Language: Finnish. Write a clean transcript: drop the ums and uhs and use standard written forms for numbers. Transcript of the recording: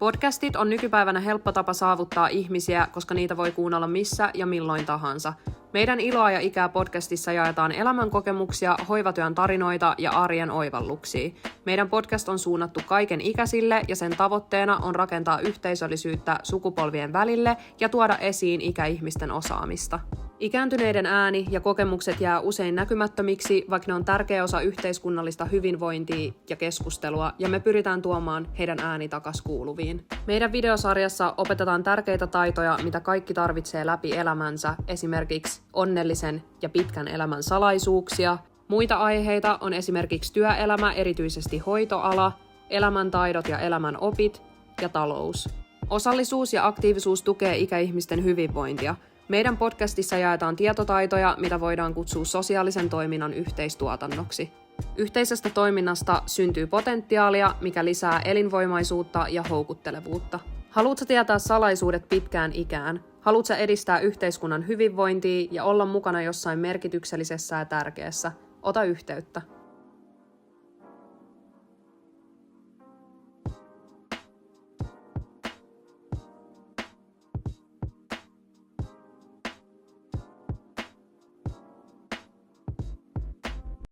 Podcastit on nykypäivänä helppo tapa saavuttaa ihmisiä, koska niitä voi kuunnella missä ja milloin tahansa. Meidän Iloa ja ikää podcastissa jaetaan elämänkokemuksia, hoivatyön tarinoita ja arjen oivalluksia. Meidän podcast on suunnattu kaiken ikäisille ja sen tavoitteena on rakentaa yhteisöllisyyttä sukupolvien välille ja tuoda esiin ikäihmisten osaamista. Ikääntyneiden ääni ja kokemukset jää usein näkymättömiksi, vaikka ne on tärkeä osa yhteiskunnallista hyvinvointia ja keskustelua, ja me pyritään tuomaan heidän ääni takas kuuluviin. Meidän videosarjassa opetetaan tärkeitä taitoja, mitä kaikki tarvitsee läpi elämänsä, esimerkiksi onnellisen ja pitkän elämän salaisuuksia. Muita aiheita on esimerkiksi työelämä, erityisesti hoitoala, elämäntaidot ja elämän opit ja talous. Osallisuus ja aktiivisuus tukee ikäihmisten hyvinvointia. Meidän podcastissa jaetaan tietotaitoja, mitä voidaan kutsua sosiaalisen toiminnan yhteistuotannoksi. Yhteisestä toiminnasta syntyy potentiaalia, mikä lisää elinvoimaisuutta ja houkuttelevuutta. Haluatko tietää salaisuudet pitkään ikään? Haluatko edistää yhteiskunnan hyvinvointia ja olla mukana jossain merkityksellisessä ja tärkeässä? Ota yhteyttä.